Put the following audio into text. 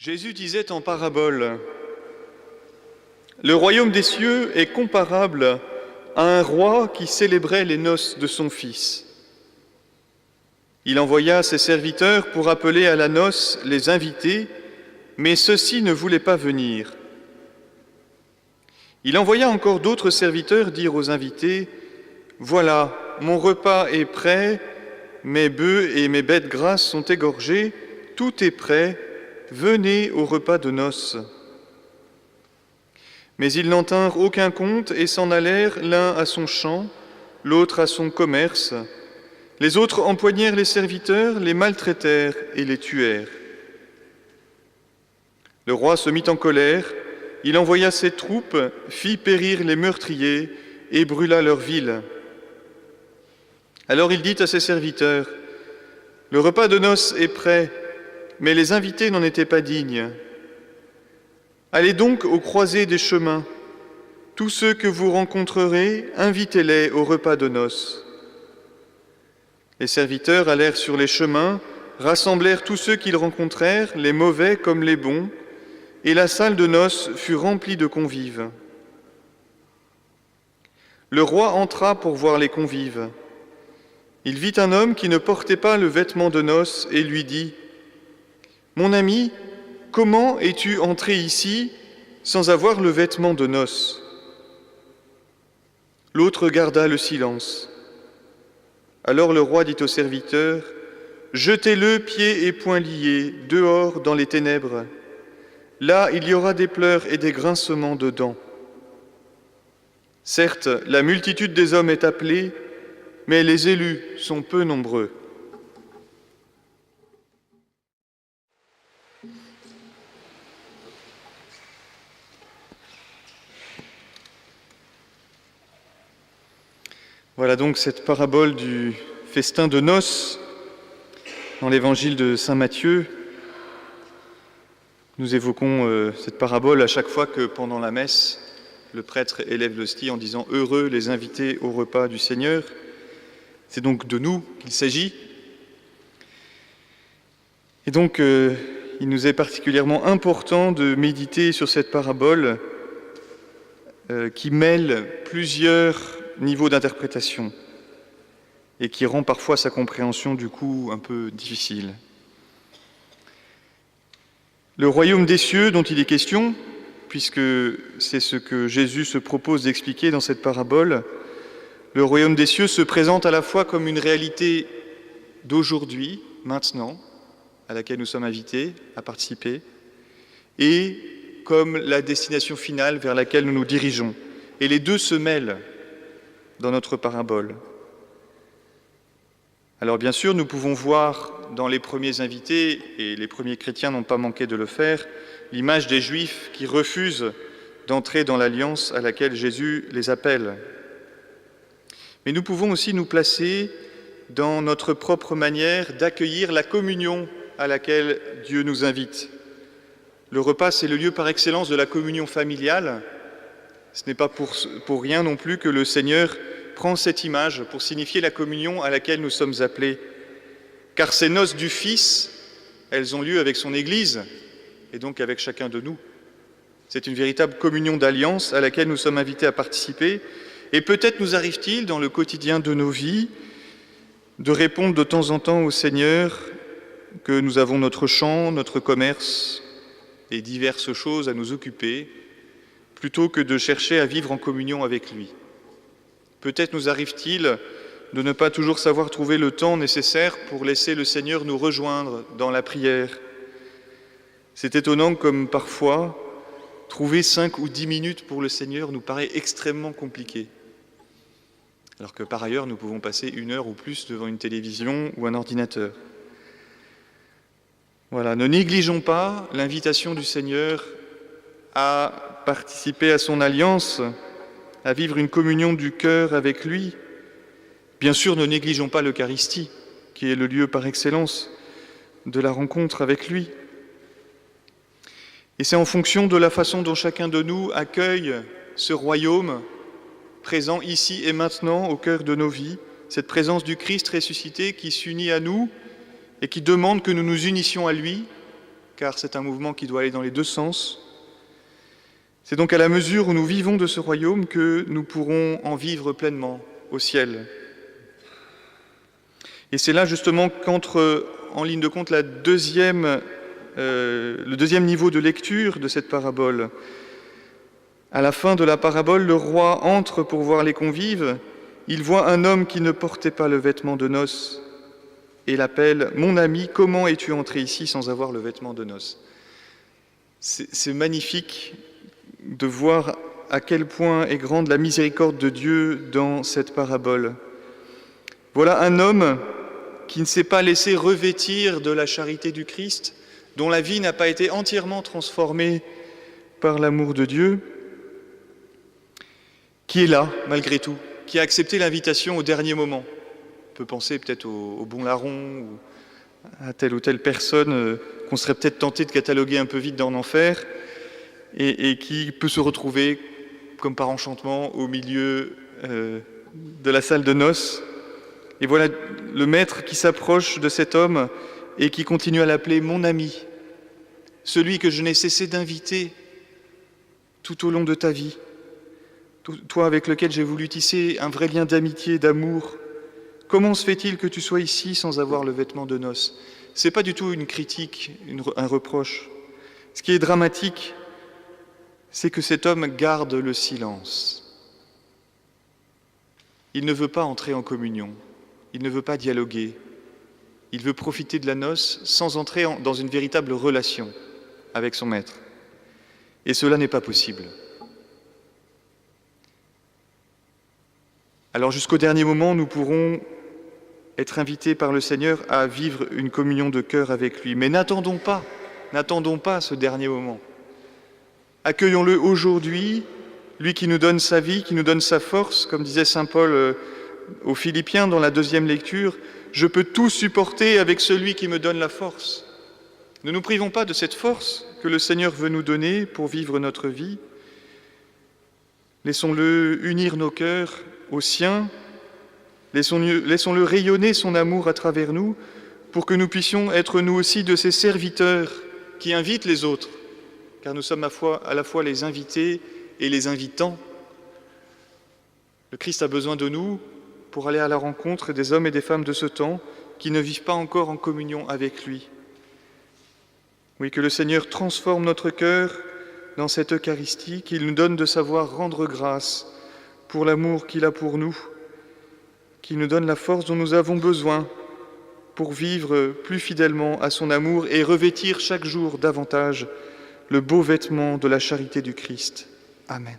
Jésus disait en parabole, « Le royaume des cieux est comparable à un roi qui célébrait les noces de son fils. Il envoya ses serviteurs pour appeler à la noce les invités, mais ceux-ci ne voulaient pas venir. Il envoya encore d'autres serviteurs dire aux invités, « Voilà, mon repas est prêt, mes bœufs et mes bêtes grasses sont égorgés, tout est prêt, venez au repas de noces. » Mais ils n'en tinrent aucun compte et s'en allèrent l'un à son champ, l'autre à son commerce. Les autres empoignèrent les serviteurs, les maltraitèrent et les tuèrent. Le roi se mit en colère, il envoya ses troupes, fit périr les meurtriers et brûla leur ville. Alors il dit à ses serviteurs, « Le repas de noces est prêt, mais les invités n'en étaient pas dignes. Allez donc aux croisées des chemins. Tous ceux que vous rencontrerez, invitez-les au repas de noces. » Les serviteurs allèrent sur les chemins, rassemblèrent tous ceux qu'ils rencontrèrent, les mauvais comme les bons, et la salle de noces fut remplie de convives. Le roi entra pour voir les convives. Il vit un homme qui ne portait pas le vêtement de noces et lui dit, « Mon ami, comment es-tu entré ici sans avoir le vêtement de noces ?» L'autre garda le silence. Alors le roi dit aux serviteurs, « Jetez-le pieds et poings liés, dehors dans les ténèbres. Là, il y aura des pleurs et des grincements de dents. Certes, la multitude des hommes est appelée, mais les élus sont peu nombreux. » Voilà donc cette parabole du festin de noces dans l'évangile de saint Matthieu. Nous évoquons cette parabole à chaque fois que pendant la messe, le prêtre élève l'hostie en disant « Heureux les invités au repas du Seigneur ». C'est donc de nous qu'il s'agit. Et donc, il nous est particulièrement important de méditer sur cette parabole qui mêle plusieurs niveaux d'interprétation et qui rend parfois sa compréhension du coup un peu difficile. Le royaume des cieux dont il est question, puisque c'est ce que Jésus se propose d'expliquer dans cette parabole, le royaume des cieux se présente à la fois comme une réalité d'aujourd'hui, maintenant, à laquelle nous sommes invités à participer, et comme la destination finale vers laquelle nous nous dirigeons. Et les deux se mêlent dans notre parabole. Alors bien sûr, nous pouvons voir dans les premiers invités, et les premiers chrétiens n'ont pas manqué de le faire, l'image des Juifs qui refusent d'entrer dans l'alliance à laquelle Jésus les appelle. Mais nous pouvons aussi nous placer dans notre propre manière d'accueillir la communion à laquelle Dieu nous invite. Le repas, c'est le lieu par excellence de la communion familiale. Ce n'est pas pour rien non plus que le Seigneur prend cette image pour signifier la communion à laquelle nous sommes appelés. Car ces noces du Fils, elles ont lieu avec son Église et donc avec chacun de nous. C'est une véritable communion d'alliance à laquelle nous sommes invités à participer. Et peut-être nous arrive-t-il dans le quotidien de nos vies de répondre de temps en temps au Seigneur que nous avons notre champ, notre commerce et diverses choses à nous occuper, plutôt que de chercher à vivre en communion avec lui. Peut-être nous arrive-t-il de ne pas toujours savoir trouver le temps nécessaire pour laisser le Seigneur nous rejoindre dans la prière. C'est étonnant comme parfois, trouver 5 ou 10 minutes pour le Seigneur nous paraît extrêmement compliqué. Alors que par ailleurs, nous pouvons passer 1 heure ou plus devant une télévision ou un ordinateur. Voilà, ne négligeons pas l'invitation du Seigneur à participer à son alliance, à vivre une communion du cœur avec lui. Bien sûr, ne négligeons pas l'Eucharistie, qui est le lieu par excellence de la rencontre avec lui. Et c'est en fonction de la façon dont chacun de nous accueille ce royaume présent ici et maintenant au cœur de nos vies, cette présence du Christ ressuscité qui s'unit à nous et qui demande que nous nous unissions à lui, car c'est un mouvement qui doit aller dans les deux sens. C'est donc à la mesure où nous vivons de ce royaume que nous pourrons en vivre pleinement au ciel. Et c'est là justement qu'entre en ligne de compte le deuxième niveau de lecture de cette parabole. À la fin de la parabole, le roi entre pour voir les convives. Il voit un homme qui ne portait pas le vêtement de noces et l'appelle « Mon ami, comment es-tu entré ici sans avoir le vêtement de noces ?» C'est magnifique de voir à quel point est grande la miséricorde de Dieu dans cette parabole. Voilà un homme qui ne s'est pas laissé revêtir de la charité du Christ, dont la vie n'a pas été entièrement transformée par l'amour de Dieu, qui est là, malgré tout, qui a accepté l'invitation au dernier moment. On peut penser peut-être au bon larron ou à telle ou telle personne qu'on serait peut-être tenté de cataloguer un peu vite dans l'enfer et qui peut se retrouver, comme par enchantement, au milieu de la salle de noces. Et voilà le maître qui s'approche de cet homme et qui continue à l'appeler « mon ami », celui que je n'ai cessé d'inviter tout au long de ta vie, toi avec lequel j'ai voulu tisser un vrai lien d'amitié, d'amour. Comment se fait-il que tu sois ici sans avoir le vêtement de noces ? Ce n'est pas du tout une critique, un reproche. Ce qui est dramatique, c'est que cet homme garde le silence. Il ne veut pas entrer en communion, il ne veut pas dialoguer, il veut profiter de la noce sans entrer dans une véritable relation avec son maître. Et cela n'est pas possible. Alors jusqu'au dernier moment, nous pourrons être invités par le Seigneur à vivre une communion de cœur avec lui. Mais n'attendons pas ce dernier moment. Accueillons-le aujourd'hui, lui qui nous donne sa vie, qui nous donne sa force, comme disait saint Paul aux Philippiens dans la deuxième lecture, « Je peux tout supporter avec celui qui me donne la force ». Ne nous privons pas de cette force que le Seigneur veut nous donner pour vivre notre vie. Laissons-le unir nos cœurs aux siens, laissons-le rayonner son amour à travers nous pour que nous puissions être nous aussi de ces serviteurs qui invitent les autres, car nous sommes à la fois les invités et les invitants. Le Christ a besoin de nous pour aller à la rencontre des hommes et des femmes de ce temps qui ne vivent pas encore en communion avec lui. Oui, que le Seigneur transforme notre cœur dans cette Eucharistie, qu'il nous donne de savoir rendre grâce pour l'amour qu'il a pour nous, qu'il nous donne la force dont nous avons besoin pour vivre plus fidèlement à son amour et revêtir chaque jour davantage le beau vêtement de la charité du Christ. Amen.